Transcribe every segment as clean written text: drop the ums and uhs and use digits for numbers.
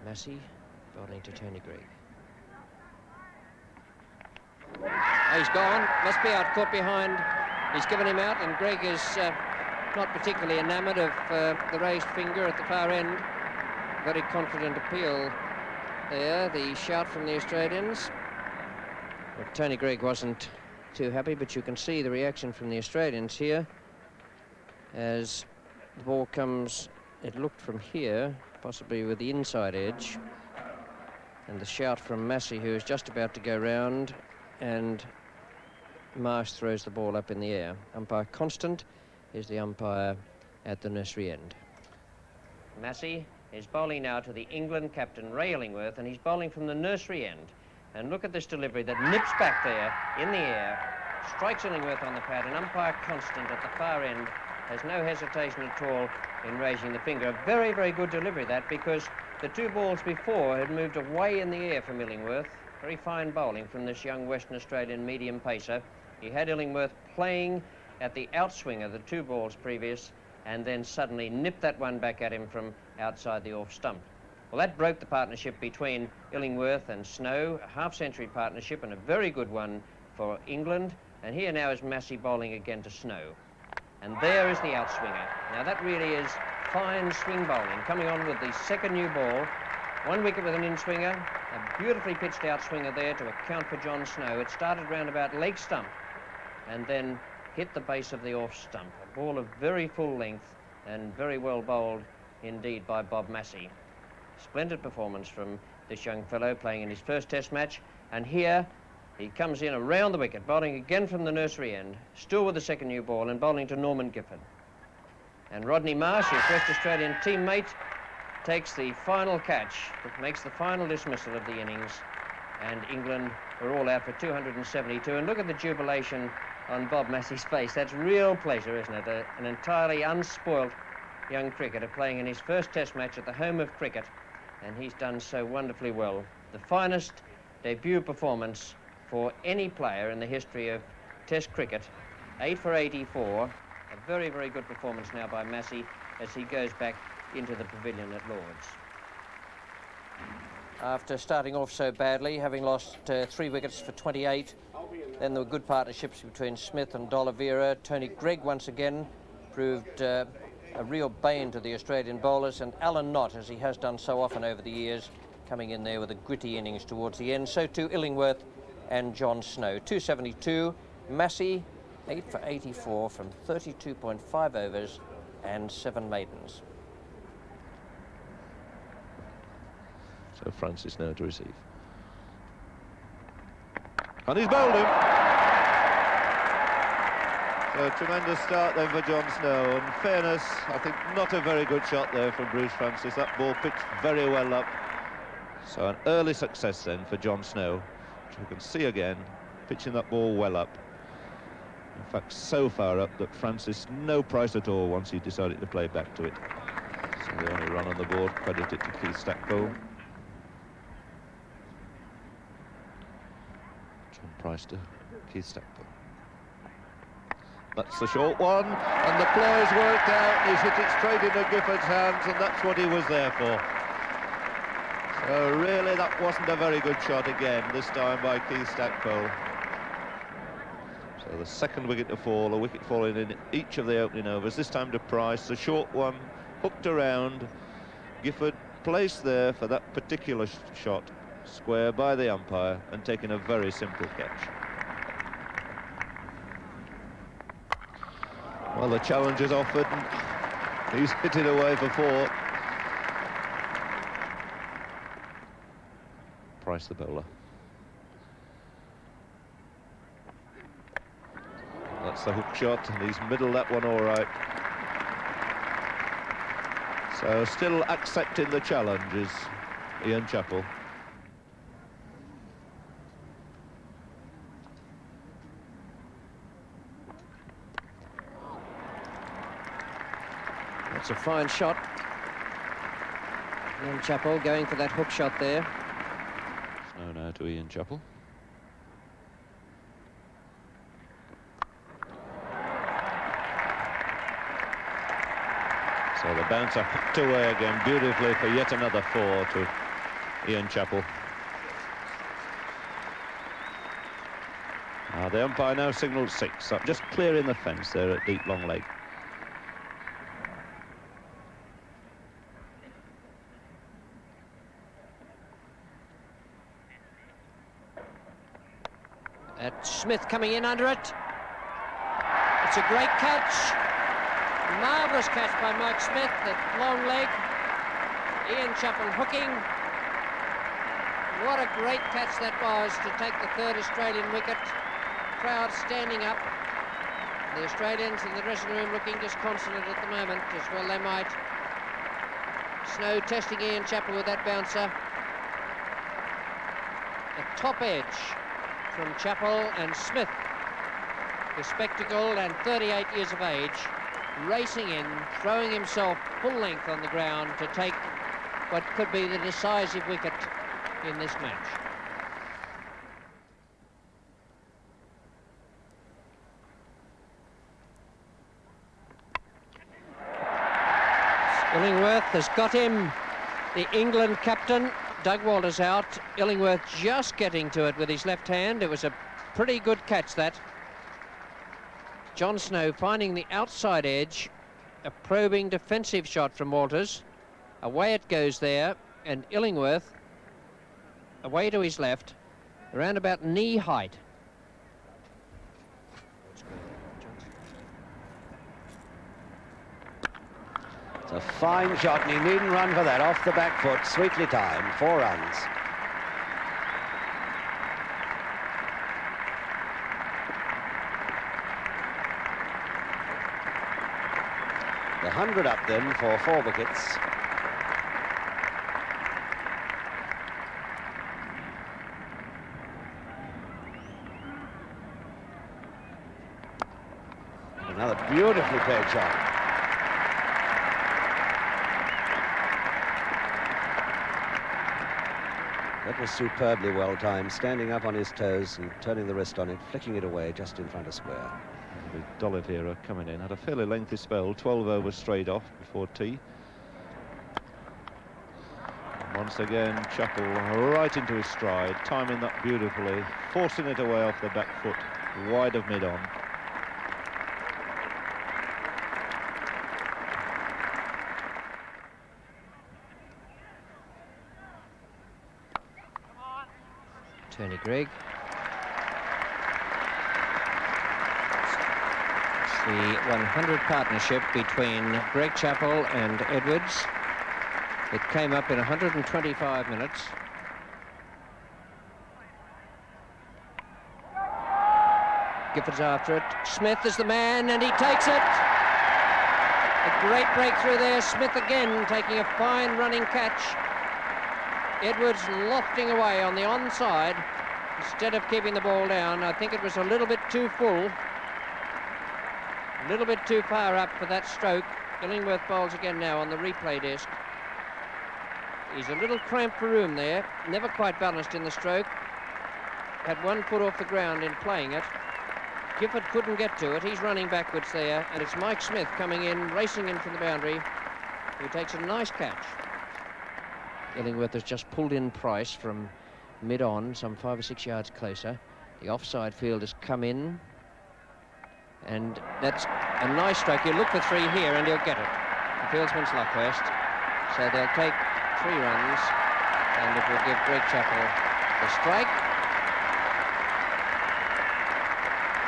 Massie bowling to Tony Greig. Oh, he's gone, must be out, caught behind. He's given him out, and Greig is not particularly enamoured of the raised finger at the far end. Very confident appeal there, the shout from the Australians. Well, Tony Greig wasn't too happy, but you can see the reaction from the Australians here as the ball comes. It looked from here, possibly with the inside edge, and the shout from Massie, who is just about to go round, and Marsh throws the ball up in the air. Umpire Constant is the umpire at the nursery end. Massie is bowling now to the England captain, Ray Illingworth, and he's bowling from the nursery end. And look at this delivery that nips back there in the air, strikes Illingworth on the pad, and umpire Constant at the far end has no hesitation at all in raising the finger. A very, very good delivery, that, because the two balls before had moved away in the air from Illingworth. Very fine bowling from this young Western Australian medium pacer. He had Illingworth playing at the outswing of the two balls previous, and then suddenly nipped that one back at him from outside the off stump. Well, that broke the partnership between Illingworth and Snow, a half-century partnership and a very good one for England. And here now is Massie bowling again to Snow. And there is the outswinger. Now that really is fine swing bowling, coming on with the second new ball. 1 wicket with an in-swinger, a beautifully pitched outswinger there to account for John Snow. It started round about leg stump and then hit the base of the off stump. A ball of very full length and very well bowled indeed by Bob Massie. Splendid performance from this young fellow playing in his first test match. And here he comes in around the wicket, bowling again from the nursery end, still with the second new ball, and bowling to Norman Gifford. And Rodney Marsh, his West Australian teammate, takes the final catch that makes the final dismissal of the innings, and England were all out for 272. And look at the jubilation on Bob Massie's face. That's real pleasure, isn't it? An entirely unspoilt young cricketer playing in his first test match at the home of cricket, and he's done so wonderfully well. The finest debut performance for any player in the history of Test cricket. 8 for 84. A very, very good performance now by Massie as he goes back into the pavilion at Lord's. After starting off so badly, having lost 3 wickets for 28, then there were good partnerships between Smith and D'Oliveira. Tony Greig once again proved a real bane to the Australian bowlers, and Alan Knott, as he has done so often over the years, coming in there with a gritty innings towards the end. So too Illingworth and John Snow. 272. Massie 8 for 84 from 32.5 overs and 7 maidens. So Francis now to receive. And he's bowled him. So a tremendous start then for John Snow. In fairness, I think not a very good shot there from Bruce Francis. That ball pitched very well up. So an early success then for John Snow, which you can see again, pitching that ball well up. In fact, so far up that Francis no price at all once he decided to play back to it. So the only run on the board, credit it to Keith Stackpole. John Price to Keith Stackpole. That's the short one, and the play's worked out, and he's hit it straight into Gifford's hands, and that's what he was there for. So really, that wasn't a very good shot again, this time by Keith Stackpole. So the second wicket to fall, a wicket falling in each of the opening overs, this time to Price. The short one, hooked around, Gifford placed there for that particular shot, square by the umpire, and taking a very simple catch. Well, the challenge is offered, and he's hit it away for 4. Price the bowler. That's the hook shot, and he's middled that one all right. So still accepting the challenge is Ian Chappell. That's a fine shot. Ian Chappell going for that hook shot there. Snow now to Ian Chappell. So the bouncer hooked away again beautifully for yet another 4 to Ian Chappell. The umpire now signalled 6, up just clearing the fence there at deep long leg. Smith coming in under it. It's a great catch. Marvellous catch by Mike Smith at long leg. Ian Chappell hooking. What a great catch that was to take the third Australian wicket. Crowd standing up. The Australians in the dressing room looking disconsolate at the moment, as well they might. Snow testing Ian Chappell with that bouncer. A top edge from Chappell, and Smith, bespectacled and 38 years of age, racing in, throwing himself full length on the ground to take what could be the decisive wicket in this match. Illingworth has got him, the England captain. Doug Walters out, Illingworth just getting to it with his left hand. It was a pretty good catch, that. John Snow finding the outside edge, a probing defensive shot from Walters. Away it goes there, and Illingworth, away to his left, around about knee height. It's a fine shot, and he needn't run for that. Off the back foot, sweetly timed, 4 runs. The 100 up then for 4 wickets. Another beautifully played shot. That was superbly well timed, standing up on his toes and turning the wrist on it, flicking it away just in front of square. The Dollett era coming in, had a fairly lengthy spell, 12 overs straight off before tea. And once again, Chappell right into his stride, timing that beautifully, forcing it away off the back foot, wide of mid-on. Tony Greig. It's the 100 partnership between Greg Chappell and Edwards. It came up in 125 minutes. Gifford's after it. Smith is the man, and he takes it. A great breakthrough there. Smith again taking a fine running catch. Edwards lofting away on the onside instead of keeping the ball down. I think it was a little bit too full, a little bit too far up for that stroke. Illingworth bowls again now on the replay disc. He's a little cramped for room there, never quite balanced in the stroke. Had one foot off the ground in playing it. Gifford couldn't get to it. He's running backwards there, and it's Mike Smith coming in, racing in from the boundary, who takes a nice catch. Illingworth has just pulled in Price from mid-on, some 5 or 6 yards closer. The offside field has come in, and that's a nice stroke. He'll look for 3 here, and he'll get it. The fieldsman's Luckhurst, so they'll take 3 runs, and it will give Greg Chappell the strike.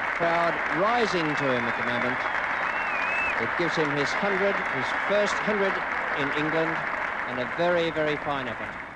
The crowd rising to him at the moment. It gives him his 100, his first 100 in England, and a very, very fine effort.